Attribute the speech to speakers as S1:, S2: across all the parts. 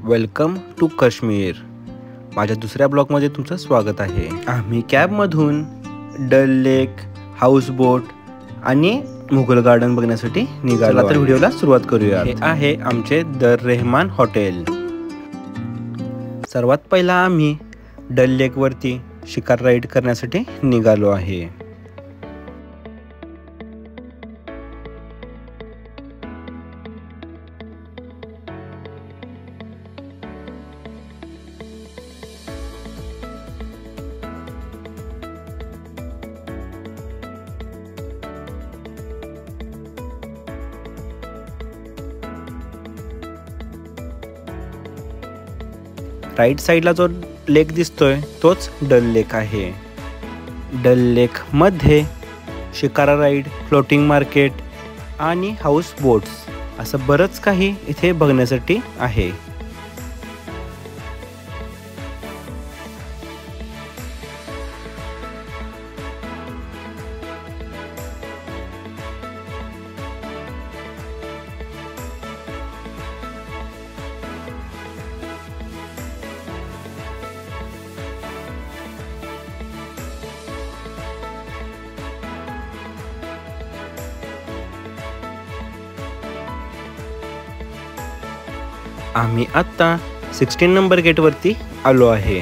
S1: Welcome to Kashmir. माझ्या दुसऱ्या ब्लॉगमध्ये तुमचं स्वागत आहे. आम्ही कॅबमधून डल लेक, हाऊस बोट आणि मुघल गार्डन बघण्यासाठी निघालो. तर व्हिडिओला सुरुवात करूया. हे आहे आमचे दर रेहमान हॉटेल. सर्वात पहिला आम्ही डल लेकवरती शिकार राईड करण्यासाठी निघालो आहे. राईट साईडला जो लेक दिसतोय तोच डल लेक आहे. डल लेक मध्ये शिकारा राईड, फ्लोटिंग मार्केट आणि हाऊस बोट्स असं बरंच काही इथे बघण्यासाठी आहे. आम्ही आत्ता 16 नंबर गेटवरती आलो आहे.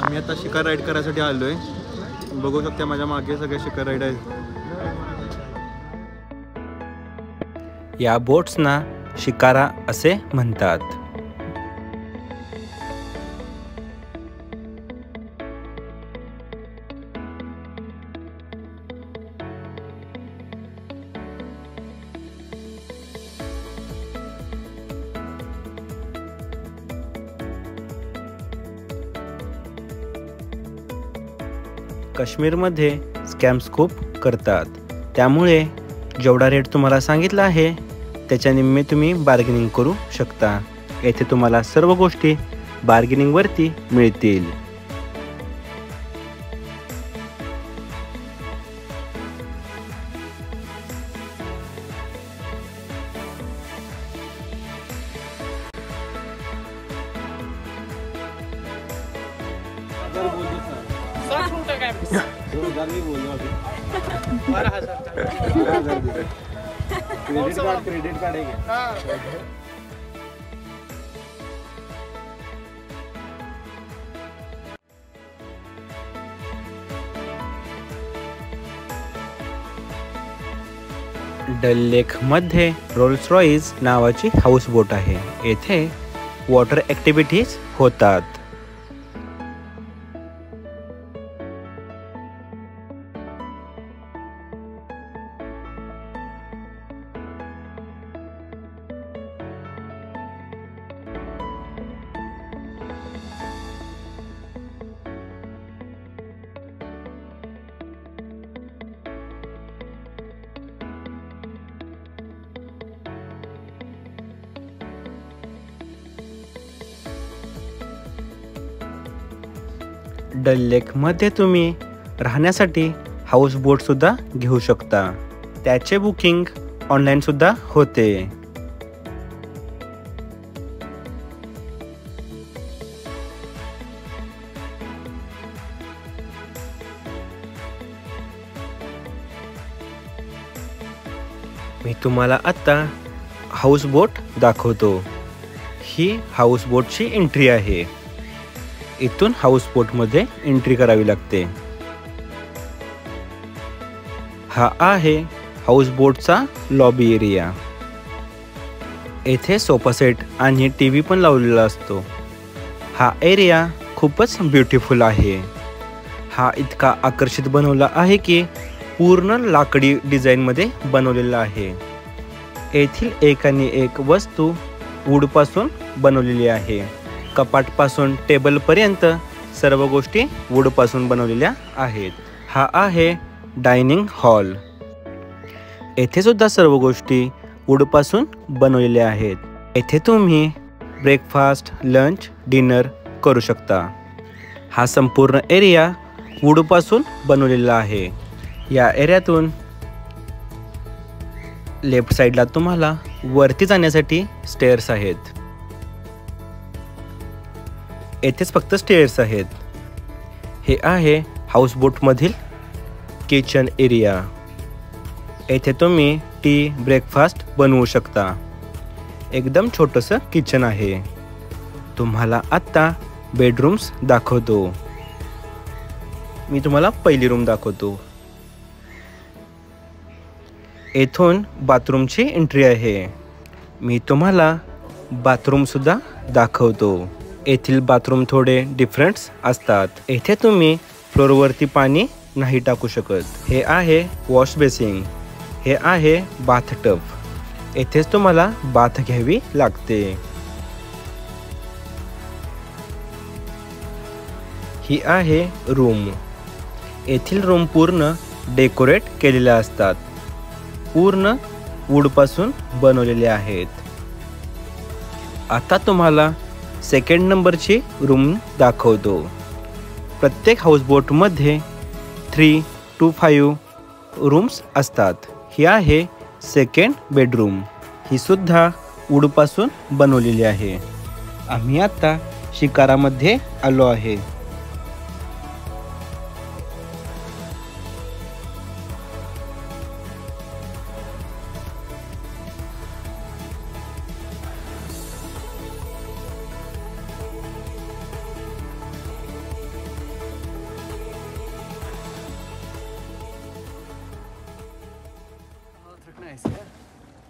S1: आम्ही आता शिकार राईड करायसाठी आलोय. बघू शकता माझ्या मागे सगळे शिकार राईड आहेत. या बोट्सना शिकारा असे म्हणतात. काश्मीरमध्ये स्कॅम्स खूप करतात, त्यामुळे जेवढा रेट तुम्हाला सांगितला आहे त्याच्या निम्मे तुम्ही बार्गेनिंग करू शकता. येथे तुम्हाला सर्व गोष्टी बार्गेनिंगवरती मिळतील. क्रेडिट कार्ड है क्या? डल लेक मध्ये रोल्स रॉइस नावाची हाऊस बोट आहे. येथे वॉटर ॲक्टिव्हिटीज होतात. डल लेक मध्ये तुम्ही राहण्यासाठी हाऊस बोट सुद्धा घेऊ शकता. त्याचे बुकिंग ऑनलाईन सुद्धा होते. मी तुम्हाला आता हाऊस बोट दाखवतो. ही हाऊस बोटची एंट्री आहे. इथून हाऊस बोटमध्ये एंट्री करावी लागते. हा आहे हाऊस बोटचा लॉबी एरिया. येथे सोफा सेट आणि टीव्ही पण लावलेला असतो. हा एरिया खूपच ब्युटिफुल आहे. हा इतका आकर्षित बनवला आहे की पूर्ण लाकडी डिझाईनमध्ये बनवलेला आहे. येथील एक आणि एक वस्तू वूडपासून बनवलेली आहे. कपाटपासून टेबलपर्यंत सर्व गोष्टी वूडपासून बनवलेल्या आहेत. हा आहे डायनिंग हॉल. येथे सुद्धा सर्व गोष्टी वूडपासून बनवलेल्या आहेत. येथे तुम्ही ब्रेकफास्ट, लंच, डिनर करू शकता. हा संपूर्ण एरिया वूडपासून बनवलेला आहे. या एरियातून लेफ्ट साईडला तुम्हाला वरती जाण्यासाठी स्टेअर्स आहेत. येथेच फक्त स्टेअर्स आहेत. हे आहे हाऊसबोटमधील किचन एरिया. येथे तुम्ही टी ब्रेकफास्ट बनवू शकता. एकदम छोटंसं किचन आहे. तुम्हाला आत्ता बेडरूम्स दाखवतो. मी तुम्हाला पहिली रूम दाखवतो. येथून बाथरूमची एंट्री आहे. मी तुम्हाला बाथरूमसुद्धा दाखवतो. येथील बाथरूम थोडे डिफरंट असतात. येथे तुम्ही फ्लोअरवरती पाणी नाही टाकू शकत. हे आहे वॉश बेसिन. हे आहे बाथटब. येथेच तुम्हाला बाथ घ्यावी लागते. ही आहे रूम. येथील रूम पूर्ण डेकोरेट केलेल्या असतात. पूर्ण वूडपासून बनवलेले आहेत. आता तुम्हाला सेकंड नंबरची रूम दाखवतो. प्रत्येक हाऊसबोटमध्ये 3 to 5 रूम्स असतात. ही आहे सेकंड बेडरूम. ही सुद्धा वूडपासून बनवलेली आहे. आम्ही आता शिकारामध्ये आलो आहे.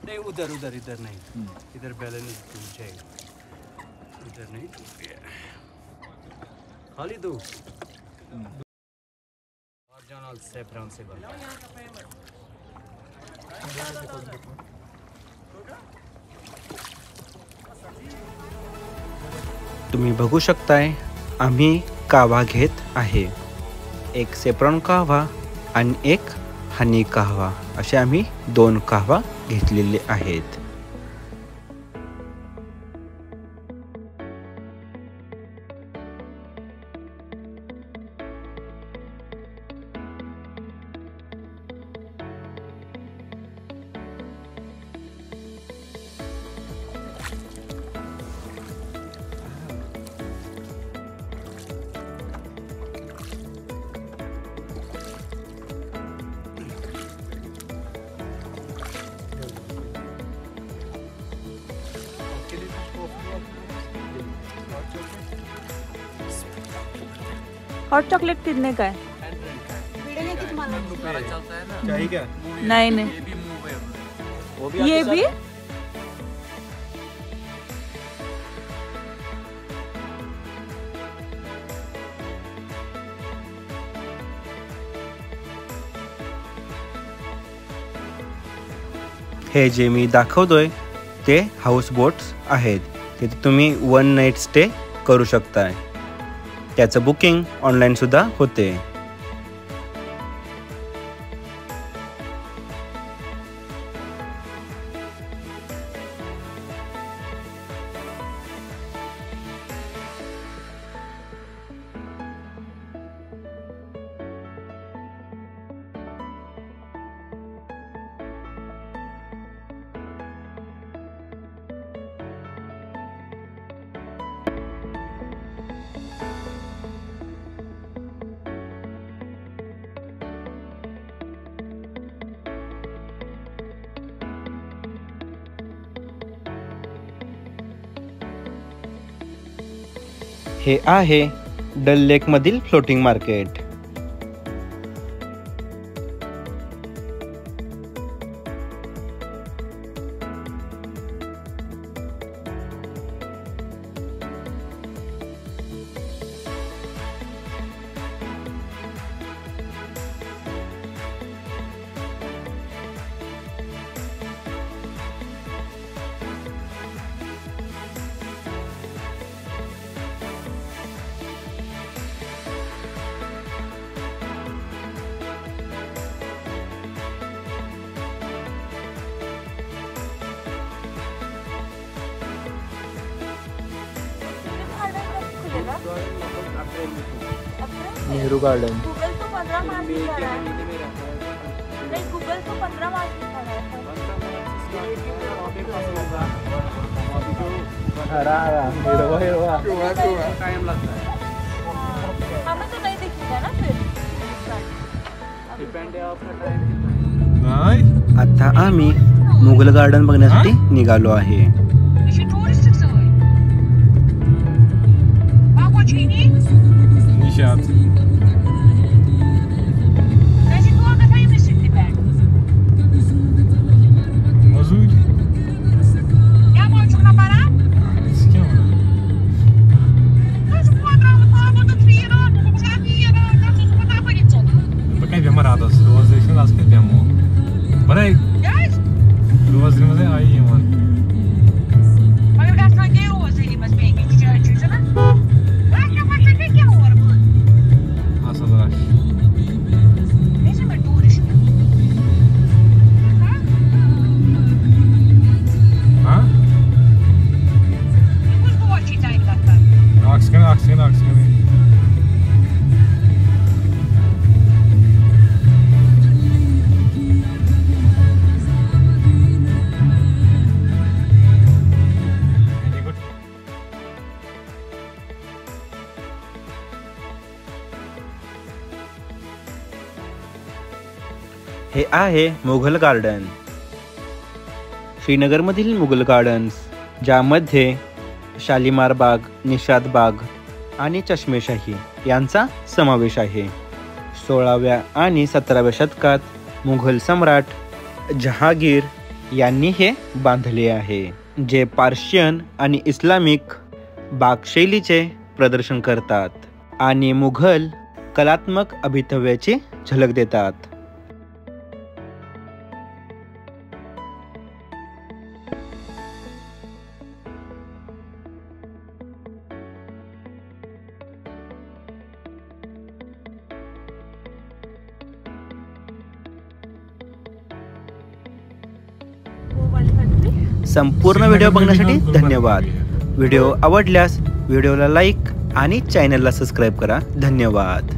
S2: नहीं उधर उधर इधर नहीं, इधर बैलेंस चाहिए, इधर नहीं खाली दो और जाना सेफ राउंड से बंद.
S1: तुम्ही बघू शकताय आम्ही कावा घेत आहे. एक सेफ्रॉन कावा आणि एक हनी कावा असे आम्ही 2 कावा घेतलेले आहेत.
S3: हॉट चॉकलेट कितने का है?
S2: चाहिए क्या?
S3: नहीं नहीं, ये भी
S1: हे जे मी दाखवतोय ते हाऊस बोट्स आहेत. तिथे तुम्ही 1 नाईट स्टे करू शकताय. त्याचं बुकिंग ऑनलाईन सुद्धा होते. हे आहे डल लेक मधील floating market. Nehru garden.
S3: Google तो 15 मार्च दिखा रहा है. नहीं, गूगल तो 15 मार्च दिखा रहा है.
S2: कायम लागता है
S3: हमें तो नहीं दिखेगा ना फिर
S2: डिपेंड है आपका टाइम
S4: नाही
S1: आता आम्ही मुघल गार्डन बघण्यासाठी निघालो आहे.
S4: निशात मजूर Sikia mă. Bă, că ai vem rados, 20 las că vem. Bă, dai. 20 de ai, mă. Asta da. Ha? Aksine. Very good.
S1: हे आहे मुघल गार्डन. श्रीनगरमधील मुघल गार्डन्स, ज्यामध्ये शालिमार बाग, निशात बाग आणि चष्मेशाही यांचा समावेश आहे. 16व्या आणि 17व्या शतकात मुघल सम्राट जहांगीर यांनी हे बांधले आहे, जे पार्शियन आणि इस्लामिक बागशैलीचे प्रदर्शन करतात आणि मुघल कलात्मक अभितव्याची झलक देतात. संपूर्ण व्हिडिओ बघण्यासाठी धन्यवाद. व्हिडिओ आवडल्यास व्हिडिओला लाईक आणि चॅनलला सबस्क्राईब करा. धन्यवाद.